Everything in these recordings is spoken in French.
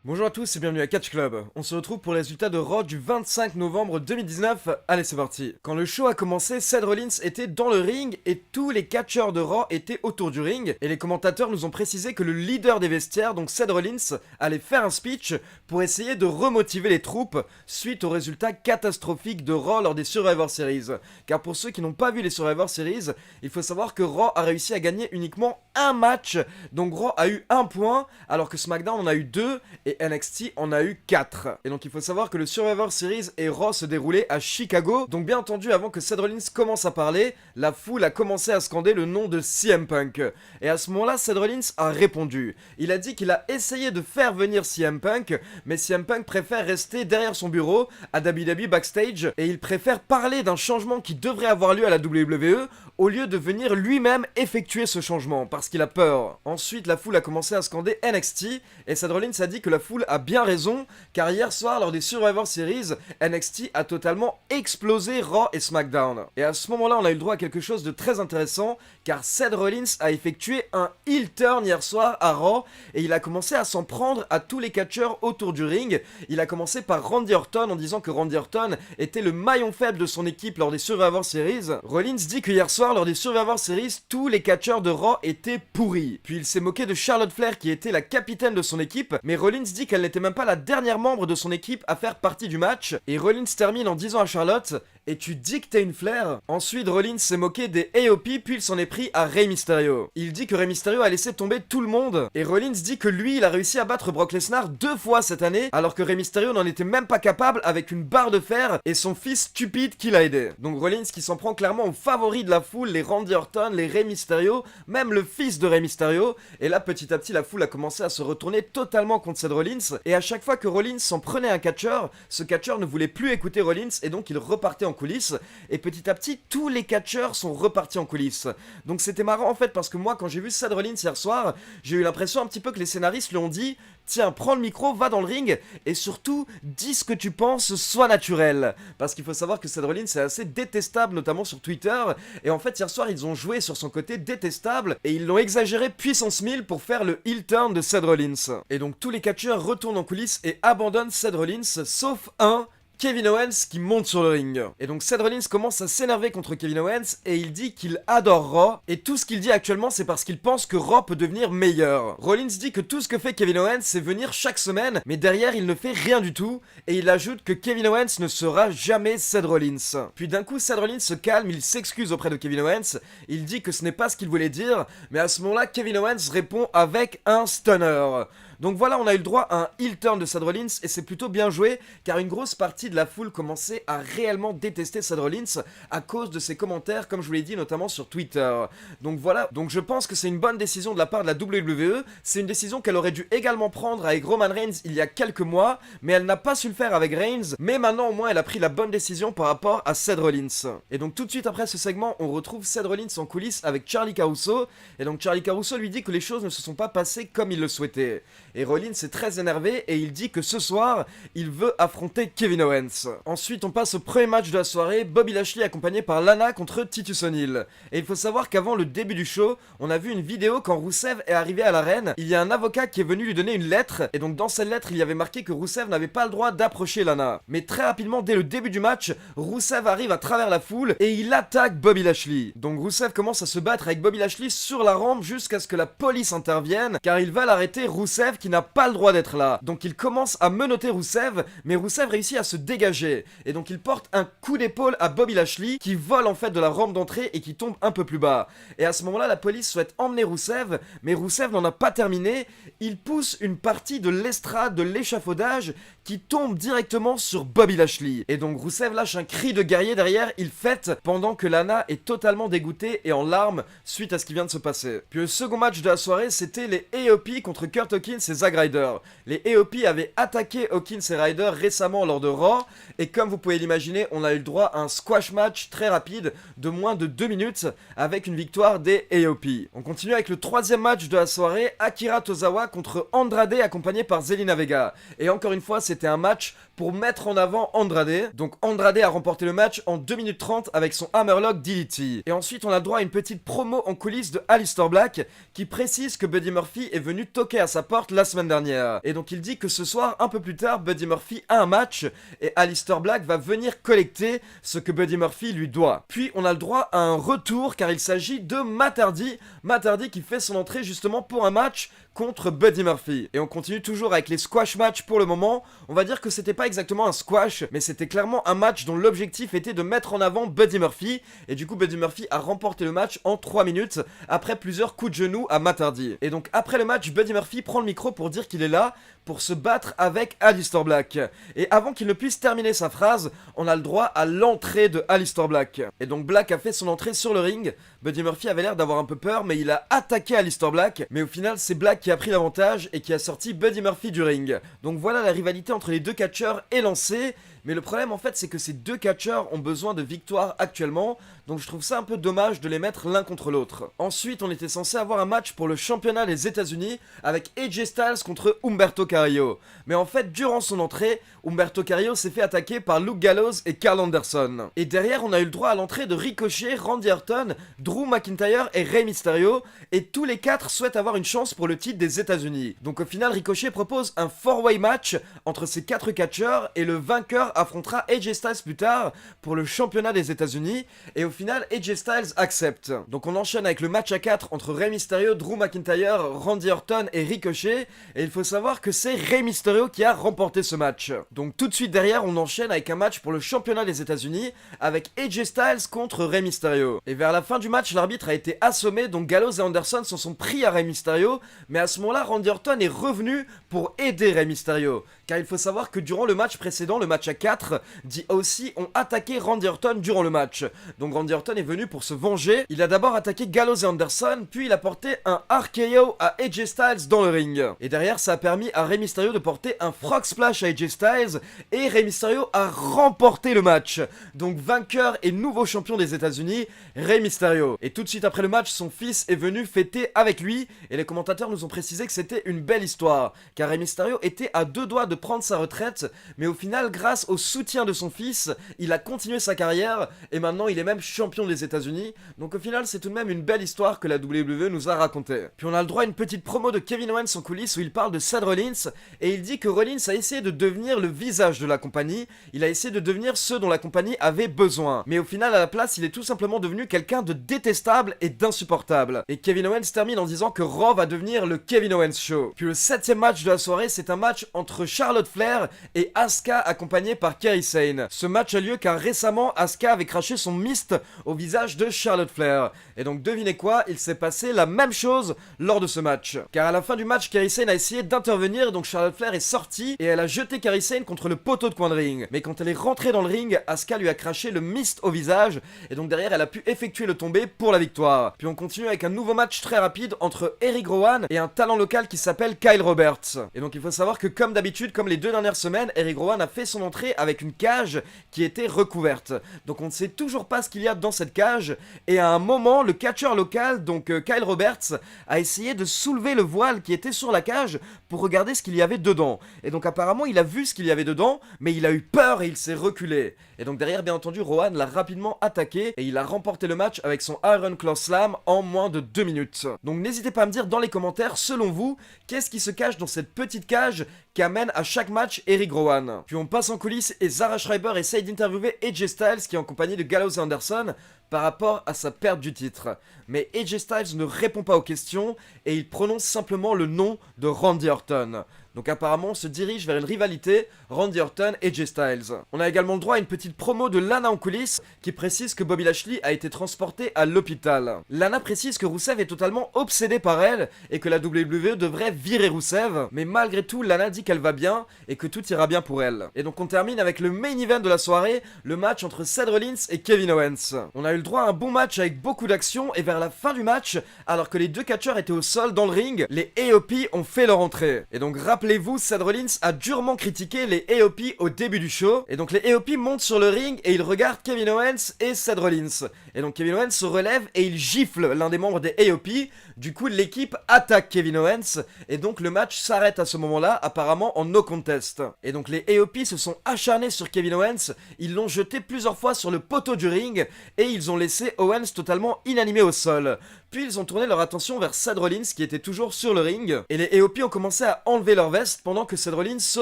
Bonjour à tous et bienvenue à Catch Club. On se retrouve pour les résultats de Raw du 25 novembre 2019. Allez, c'est parti. Quand le show a commencé, Seth Rollins était dans le ring et tous les catcheurs de Raw étaient autour du ring. Et les commentateurs nous ont précisé que le leader des vestiaires, donc Seth Rollins, allait faire un speech pour essayer de remotiver les troupes suite aux résultats catastrophiques de Raw lors des Survivor Series. Car pour ceux qui n'ont pas vu les Survivor Series, il faut savoir que Raw a réussi à gagner uniquement un match. Donc Raw a eu un point alors que SmackDown en a eu deux et NXT en a eu 4. Et donc il faut savoir que le Survivor Series et Raw se déroulaient à Chicago. Donc bien entendu, avant que Seth Rollins commence à parler, la foule a commencé à scander le nom de CM Punk. Et à ce moment-là, Seth Rollins a répondu. Il a dit qu'il a essayé de faire venir CM Punk, mais CM Punk préfère rester derrière son bureau à WWE Backstage et il préfère parler d'un changement qui devrait avoir lieu à la WWE au lieu de venir lui-même effectuer ce changement parce qu'il a peur. Ensuite, la foule a commencé à scander NXT et Seth Rollins a dit que la foule a bien raison car hier soir lors des Survivor Series, NXT a totalement explosé Raw et SmackDown. Et à ce moment-là, on a eu le droit à quelque chose de très intéressant car Seth Rollins a effectué un heel turn hier soir à Raw et il a commencé à s'en prendre à tous les catcheurs autour du ring. Il a commencé par Randy Orton en disant que Randy Orton était le maillon faible de son équipe lors des Survivor Series. Rollins dit que hier soir lors des Survivor Series, tous les catcheurs de Raw étaient pourris. Puis il s'est moqué de Charlotte Flair qui était la capitaine de son équipe, mais Rollins dit qu'elle n'était même pas la dernière membre de son équipe à faire partie du match. Et Rollins termine en disant à Charlotte: et tu dis que t'es une Flair? Ensuite, Rollins s'est moqué des AOP, puis il s'en est pris à Rey Mysterio. Il dit que Rey Mysterio a laissé tomber tout le monde. Et Rollins dit que lui, il a réussi à battre Brock Lesnar 2 fois cette année, alors que Rey Mysterio n'en était même pas capable avec une barre de fer et son fils stupide qui l'a aidé. Donc Rollins qui s'en prend clairement aux favoris de la foule, les Randy Orton, les Rey Mysterio, même le fils de Rey Mysterio. Et là, petit à petit, la foule a commencé à se retourner totalement contre Seth Rollins. Et à chaque fois que Rollins s'en prenait un catcheur, ce catcheur ne voulait plus écouter Rollins et donc il repartait en coulisses. Et petit à petit, tous les catcheurs sont repartis en coulisses. Donc c'était marrant en fait parce que moi, quand j'ai vu Seth Rollins hier soir, j'ai eu l'impression un petit peu que les scénaristes lui ont dit: tiens, prends le micro, va dans le ring et surtout, dis ce que tu penses, sois naturel. Parce qu'il faut savoir que Seth Rollins est assez détestable, notamment sur Twitter. Et en fait, hier soir, ils ont joué sur son côté détestable et ils l'ont exagéré puissance 1000 pour faire le heel turn de Seth Rollins. Et donc tous les catcheurs retournent en coulisses et abandonnent Seth Rollins, sauf un, Kevin Owens, qui monte sur le ring. Et donc Seth Rollins commence à s'énerver contre Kevin Owens et il dit qu'il adore Raw. Et tout ce qu'il dit actuellement, c'est parce qu'il pense que Raw peut devenir meilleur. Rollins dit que tout ce que fait Kevin Owens, c'est venir chaque semaine, mais derrière il ne fait rien du tout. Et il ajoute que Kevin Owens ne sera jamais Seth Rollins. Puis d'un coup, Seth Rollins se calme, il s'excuse auprès de Kevin Owens. Il dit que ce n'est pas ce qu'il voulait dire, mais à ce moment-là, Kevin Owens répond avec un stunner. Donc voilà, on a eu le droit à un heel turn de Seth Rollins et c'est plutôt bien joué car une grosse partie de la foule commençait à réellement détester Seth Rollins à cause de ses commentaires, comme je vous l'ai dit, notamment sur Twitter. Donc voilà, donc je pense que c'est une bonne décision de la part de la WWE. C'est une décision qu'elle aurait dû également prendre avec Roman Reigns il y a quelques mois, mais elle n'a pas su le faire avec Reigns. Mais maintenant au moins elle a pris la bonne décision par rapport à Seth Rollins. Et donc tout de suite après ce segment, on retrouve Seth Rollins en coulisses avec Charlie Caruso. Et donc Charlie Caruso lui dit que les choses ne se sont pas passées comme il le souhaitait. Et Rollins est très énervé et il dit que ce soir, il veut affronter Kevin Owens. Ensuite, on passe au premier match de la soirée, Bobby Lashley accompagné par Lana contre Titus O'Neil. Et il faut savoir qu'avant le début du show, on a vu une vidéo quand Rusev est arrivé à l'arène. Il y a un avocat qui est venu lui donner une lettre et donc dans cette lettre, il y avait marqué que Rusev n'avait pas le droit d'approcher Lana. Mais très rapidement, dès le début du match, Rusev arrive à travers la foule et il attaque Bobby Lashley. Donc Rusev commence à se battre avec Bobby Lashley sur la rampe jusqu'à ce que la police intervienne car ils veulent arrêter Rusev qui n'a pas le droit d'être là. Donc il commence à menotter Rusev, mais Rusev réussit à se dégager. Et donc il porte un coup d'épaule à Bobby Lashley qui vole en fait de la rampe d'entrée et qui tombe un peu plus bas. Et à ce moment-là, la police souhaite emmener Rusev, mais Rusev n'en a pas terminé. Il pousse une partie de l'estrade, de l'échafaudage qui tombe directement sur Bobby Lashley. Et donc Rusev lâche un cri de guerrier derrière, il fête pendant que Lana est totalement dégoûtée et en larmes suite à ce qui vient de se passer. Puis le second match de la soirée, c'était les AOP contre Kurt Hawkins et Zack Ryder. Les AOP avaient attaqué Hawkins et Ryder récemment lors de Raw, et comme vous pouvez l'imaginer, on a eu le droit à un squash match très rapide de moins de 2 minutes avec une victoire des AOP. On continue avec le troisième match de la soirée, Akira Tozawa contre Andrade accompagné par Zelina Vega. Et encore une fois, c'était un match pour mettre en avant Andrade. Donc Andrade a remporté le match en 2 minutes 30 avec son Hammerlock DDT. Et ensuite on a droit à une petite promo en coulisses de Aleister Black qui précise que Buddy Murphy est venu toquer à sa porte la la semaine dernière. Et donc il dit que ce soir, un peu plus tard, Buddy Murphy a un match et Aleister Black va venir collecter ce que Buddy Murphy lui doit. Puis on a le droit à un retour car il s'agit de Matt Hardy. Matt Hardy qui fait son entrée justement pour un match contre Buddy Murphy. Et on continue toujours avec les squash matchs pour le moment. On va dire que c'était pas exactement un squash, mais c'était clairement un match dont l'objectif était de mettre en avant Buddy Murphy. Et du coup, Buddy Murphy a remporté le match en 3 minutes après plusieurs coups de genoux à Matt Hardy. Et donc après le match, Buddy Murphy prend le micro pour dire qu'il est là pour se battre avec Aleister Black. Et avant qu'il ne puisse terminer sa phrase, on a le droit à l'entrée de Aleister Black. Et donc Black a fait son entrée sur le ring. Buddy Murphy avait l'air d'avoir un peu peur, mais il a attaqué Aleister Black. Mais au final, c'est Black qui a pris l'avantage et qui a sorti Buddy Murphy du ring. Donc voilà, la rivalité entre les deux catcheurs est lancée. Mais le problème en fait c'est que ces deux catcheurs ont besoin de victoires actuellement, donc je trouve ça un peu dommage de les mettre l'un contre l'autre. Ensuite on était censé avoir un match pour le championnat des États-Unis avec AJ Styles contre Humberto Carrillo. Mais en fait durant son entrée, Humberto Carrillo s'est fait attaquer par Luke Gallows et Carl Anderson. Et derrière on a eu le droit à l'entrée de Ricochet, Randy Orton, Drew McIntyre et Rey Mysterio, et tous les quatre souhaitent avoir une chance pour le titre des États-Unis. Donc au final Ricochet propose un 4-way match entre ces quatre catcheurs et le vainqueur affrontera AJ Styles plus tard pour le championnat des États-Unis et au final AJ Styles accepte. Donc on enchaîne avec le match à 4 entre Rey Mysterio, Drew McIntyre, Randy Orton et Ricochet et il faut savoir que c'est Rey Mysterio qui a remporté ce match. Donc tout de suite derrière on enchaîne avec un match pour le championnat des États-Unis avec AJ Styles contre Rey Mysterio. Et vers la fin du match l'arbitre a été assommé donc Gallows et Anderson s'en sont pris à Rey Mysterio mais à ce moment-là Randy Orton est revenu pour aider Rey Mysterio car il faut savoir que durant le match précédent, le match à 4, DOC ont attaqué Randy Orton durant le match. Donc Randy Orton est venu pour se venger. Il a d'abord attaqué Gallows et Anderson, puis il a porté un RKO à AJ Styles dans le ring. Et derrière, ça a permis à Rey Mysterio de porter un frog splash à AJ Styles, et Rey Mysterio a remporté le match. Donc vainqueur et nouveau champion des États-Unis, Rey Mysterio. Et tout de suite après le match, son fils est venu fêter avec lui, et les commentateurs nous ont précisé que c'était une belle histoire, car Rey Mysterio était à deux doigts de prendre sa retraite, mais au final, grâce au soutien de son fils, il a continué sa carrière et maintenant il est même champion des États-Unis. Donc au final, c'est tout de même une belle histoire que la WWE nous a racontée. Puis on a le droit à une petite promo de Kevin Owens en coulisses où il parle de Seth Rollins et il dit que Rollins a essayé de devenir le visage de la compagnie, il a essayé de devenir ce dont la compagnie avait besoin. Mais au final, à la place, il est tout simplement devenu quelqu'un de détestable et d'insupportable. Et Kevin Owens termine en disant que Raw va devenir le Kevin Owens Show. Puis le 7ème match de la soirée, c'est un match entre Charlotte Flair et Asuka accompagnée par Kairi Sane. Ce match a lieu car récemment Asuka avait craché son mist au visage de Charlotte Flair. Et donc devinez quoi, il s'est passé la même chose lors de ce match. Car à la fin du match, Kairi Sane a essayé d'intervenir, donc Charlotte Flair est sortie et elle a jeté Kairi Sane contre le poteau de coin de ring. Mais quand elle est rentrée dans le ring, Asuka lui a craché le mist au visage et donc derrière elle a pu effectuer le tombé pour la victoire. Puis on continue avec un nouveau match très rapide entre Eric Rowan et un talent local qui s'appelle Kyle Roberts. Et donc il faut savoir que comme d'habitude, comme les deux dernières semaines, Eric Rowan a fait son entrée avec une cage qui était recouverte. Donc on ne sait toujours pas ce qu'il y a dans cette cage et à un moment le catcheur local, donc Kyle Roberts, a essayé de soulever le voile qui était sur la cage pour regarder ce qu'il y avait dedans. Et donc apparemment il a vu ce qu'il y avait dedans, mais il a eu peur et il s'est reculé. Et donc derrière bien entendu Rowan l'a rapidement attaqué et il a remporté le match avec son Iron Claw Slam en moins de 2 minutes. Donc n'hésitez pas à me dire dans les commentaires, selon vous, qu'est-ce qui se cache dans cette petite cage qui amène à chaque match Eric Rowan. Puis on passe en coulisses et Zara Schreiber essaye d'interviewer AJ Styles qui est en compagnie de Gallows et Anderson par rapport à sa perte du titre. Mais AJ Styles ne répond pas aux questions et il prononce simplement le nom de Randy Orton. Donc apparemment on se dirige vers une rivalité Randy Orton et AJ Styles. On a également le droit à une petite promo de Lana en coulisses qui précise que Bobby Lashley a été transporté à l'hôpital. Lana précise que Rusev est totalement obsédé par elle et que la WWE devrait virer Rusev, mais malgré tout Lana dit qu'elle va bien et que tout ira bien pour elle. Et donc on termine avec le main event de la soirée, le match entre Seth Rollins et Kevin Owens. On a eu le droit à un bon match avec beaucoup d'action et vers la fin du match, alors que les deux catcheurs étaient au sol dans le ring, les AOP ont fait leur entrée. Et donc rappelez-vous, Seth Rollins a durement critiqué les AOP au début du show. Et donc les AOP montent sur le ring et ils regardent Kevin Owens et Seth Rollins. Et donc Kevin Owens se relève et il gifle l'un des membres des AOP. Du coup l'équipe attaque Kevin Owens et donc le match s'arrête à ce moment-là, apparemment en no contest. Et donc les AOP se sont acharnés sur Kevin Owens, ils l'ont jeté plusieurs fois sur le poteau du ring et ils ils ont laissé Owens totalement inanimé au sol. Puis ils ont tourné leur attention vers Seth Rollins qui était toujours sur le ring, et les AOP ont commencé à enlever leur veste pendant que Seth Rollins se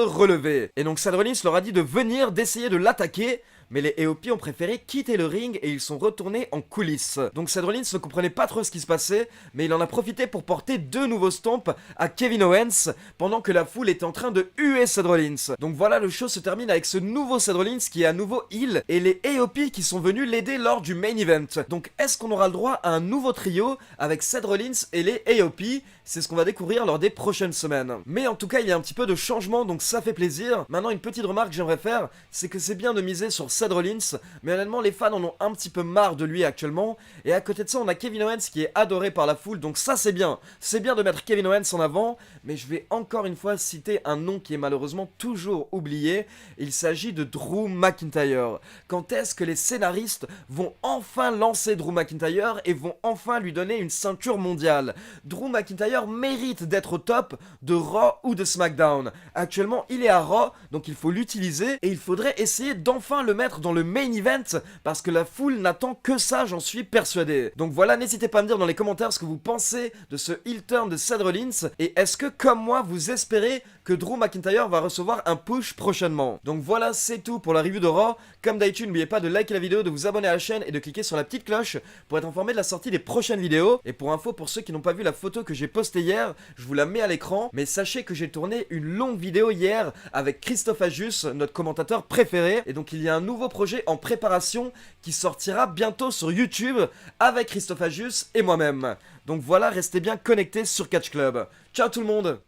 relevait. Et donc Seth Rollins leur a dit de venir, d'essayer de l'attaquer, mais les AOP ont préféré quitter le ring et ils sont retournés en coulisses. Donc Seth Rollins ne comprenait pas trop ce qui se passait, mais il en a profité pour porter 2 nouveaux stomps à Kevin Owens pendant que la foule était en train de huer Seth Rollins. Donc voilà, le show se termine avec ce nouveau Seth Rollins qui est à nouveau heel et les AOP qui sont venus l'aider lors du main event. Donc est-ce qu'on aura le droit à un nouveau trio avec Seth Rollins et les AOP? C'est ce qu'on va découvrir lors des prochaines semaines. Mais en tout cas, il y a un petit peu de changement, donc ça fait plaisir. Maintenant, une petite remarque que j'aimerais faire, c'est que c'est bien de miser sur Seth Rollins, mais honnêtement, les fans en ont un petit peu marre de lui actuellement. Et à côté de ça, on a Kevin Owens qui est adoré par la foule, donc ça c'est bien. C'est bien de mettre Kevin Owens en avant, mais je vais encore une fois citer un nom qui est malheureusement toujours oublié. Il s'agit de Drew McIntyre. Quand est-ce que les scénaristes vont enfin lancer Drew McIntyre et vont enfin lui donner une ceinture mondiale? Drew McIntyre mérite d'être au top de Raw ou de SmackDown. Actuellement, il est à Raw, donc il faut l'utiliser et il faudrait essayer d'enfin le mettre dans le main event parce que la foule n'attend que ça, j'en suis persuadé. Donc voilà, n'hésitez pas à me dire dans les commentaires ce que vous pensez de ce heel turn de Seth Rollins et est-ce que, comme moi, vous espérez que Drew McIntyre va recevoir un push prochainement. Donc voilà, c'est tout pour la review de Raw. Comme d'habitude, n'oubliez pas de liker la vidéo, de vous abonner à la chaîne et de cliquer sur la petite cloche pour être informé de la sortie des prochaines vidéos. Et pour info, pour ceux qui n'ont pas vu la photo que j'ai postée hier, je vous la mets à l'écran. Mais sachez que j'ai tourné une longue vidéo hier avec Christophe Ajus, notre commentateur préféré. Et donc il y a un nouveau projet en préparation qui sortira bientôt sur YouTube avec Christophe Ajus et moi-même. Donc voilà, restez bien connectés sur Catch Club. Ciao tout le monde!